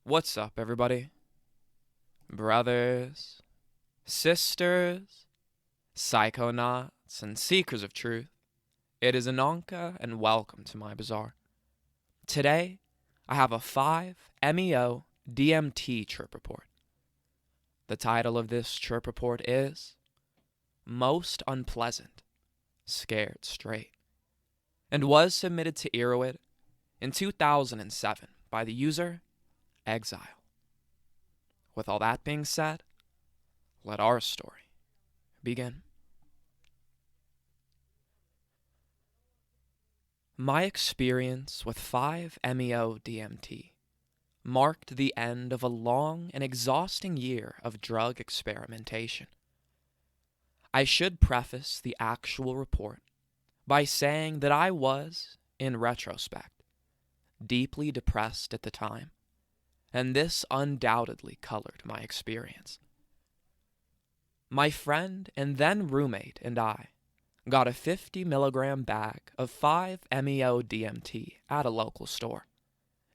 What's up, everybody? Brothers, sisters, psychonauts, and seekers of truth. It is Ananka, and welcome to my bazaar. Today, I have a 5-MeO DMT trip report. The title of this trip report is Most Unpleasant, Scared Straight, and was submitted to Erowid in 2007 by the user Exile. With all that being said, let our story begin. My experience with 5-MeO DMT marked the end of a long and exhausting year of drug experimentation. I should preface the actual report by saying that I was, in retrospect, deeply depressed at the time, and this undoubtedly colored my experience. My friend and then roommate and I got a 50-milligram bag of 5-MeO DMT at a local store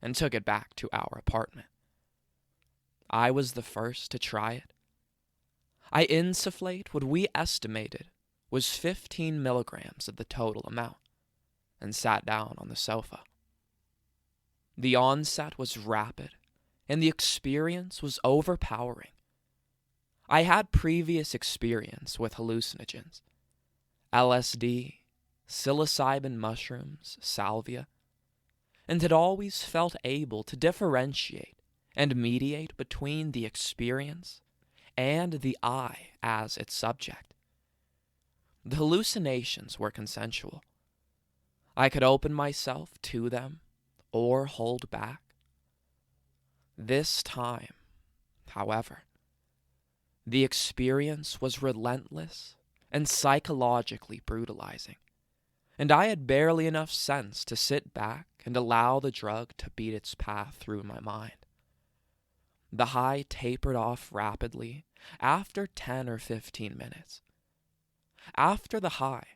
and took it back to our apartment. I was the first to try it. I insufflate what we estimated was 15 milligrams of the total amount and sat down on the sofa. The onset was rapid, and the experience was overpowering. I had previous experience with hallucinogens, LSD, psilocybin mushrooms, salvia, and had always felt able to differentiate and mediate between the experience and the I as its subject. The hallucinations were consensual. I could open myself to them or hold back. This time, however, the experience was relentless and psychologically brutalizing, and I had barely enough sense to sit back and allow the drug to beat its path through my mind. The high tapered off rapidly after 10 or 15 minutes. After the high,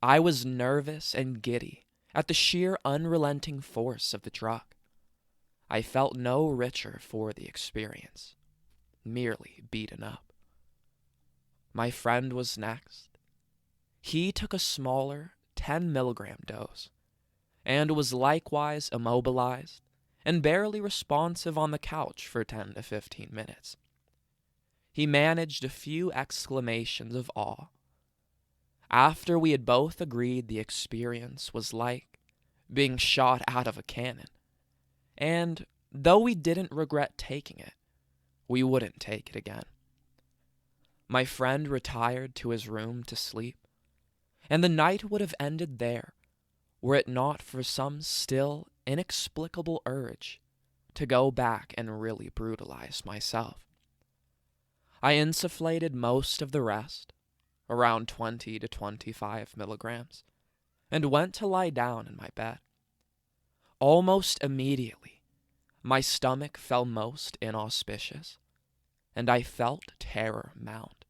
I was nervous and giddy at the sheer unrelenting force of the drug. I felt no richer for the experience, merely beaten up. My friend was next. He took a smaller 10-milligram dose and was likewise immobilized and barely responsive on the couch for 10 to 15 minutes. He managed a few exclamations of awe. After we had both agreed the experience was like being shot out of a cannon, and though we didn't regret taking it, we wouldn't take it again. My friend retired to his room to sleep, and the night would have ended there were it not for some still inexplicable urge to go back and really brutalize myself. I insufflated most of the rest, around 20 to 25 milligrams, and went to lie down in my bed. Almost immediately, my stomach felt most inauspicious, and I felt terror mount.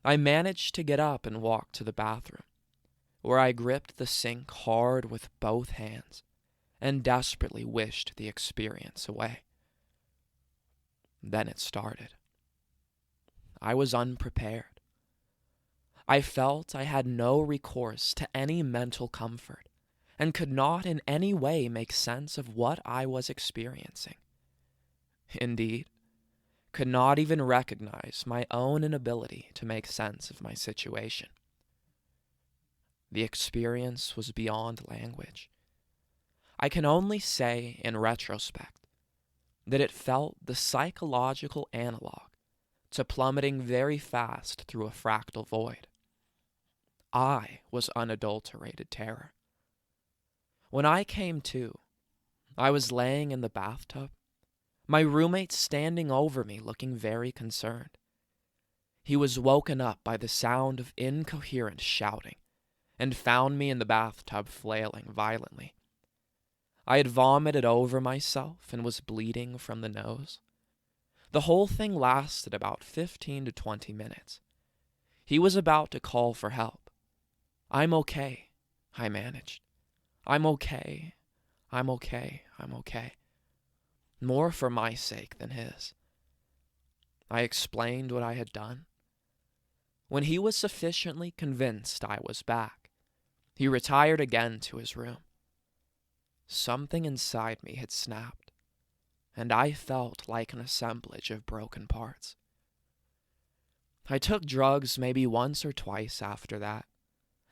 I managed to get up and walk to the bathroom, where I gripped the sink hard with both hands and desperately wished the experience away. Then it started. I was unprepared. I felt I had no recourse to any mental comfort and could not in any way make sense of what I was experiencing. Indeed, could not even recognize my own inability to make sense of my situation. The experience was beyond language. I can only say, in retrospect, that it felt the psychological analog to plummeting very fast through a fractal void. I was unadulterated terror. When I came to, I was laying in the bathtub, my roommate standing over me looking very concerned. He was woken up by the sound of incoherent shouting and found me in the bathtub flailing violently. I had vomited over myself and was bleeding from the nose. The whole thing lasted about 15 to 20 minutes. He was about to call for help. "I'm okay," I managed. "I'm okay. I'm okay. I'm okay." more for my sake than his. I explained what I had done. When he was sufficiently convinced I was back, he retired again to his room. Something inside me had snapped, and I felt like an assemblage of broken parts. I took drugs maybe once or twice after that,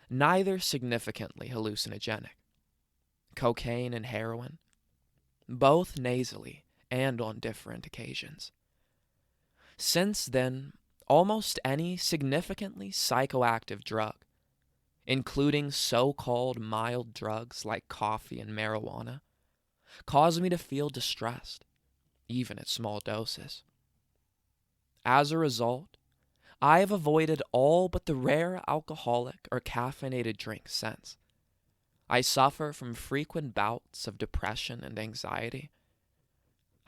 neither significantly hallucinogenic. Cocaine and heroin, both nasally and on different occasions. Since then, almost any significantly psychoactive drug, including so-called mild drugs like coffee and marijuana, caused me to feel distressed, even at small doses. As a result, I have avoided all but the rare alcoholic or caffeinated drinks since. I suffer from frequent bouts of depression and anxiety.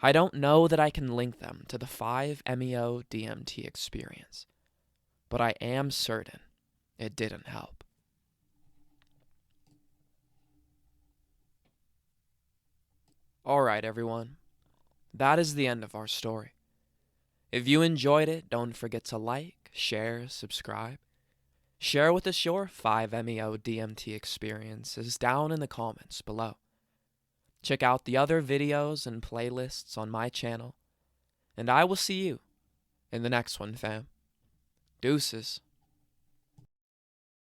I don't know that I can link them to the 5-MeO DMT experience, but I am certain it didn't help. Alright, everyone. That is the end of our story. If you enjoyed it, don't forget to like, share, subscribe. Share with us your 5-MeO DMT experiences down in the comments below. Check out the other videos and playlists on my channel, and I will see you in the next one, fam. Deuces.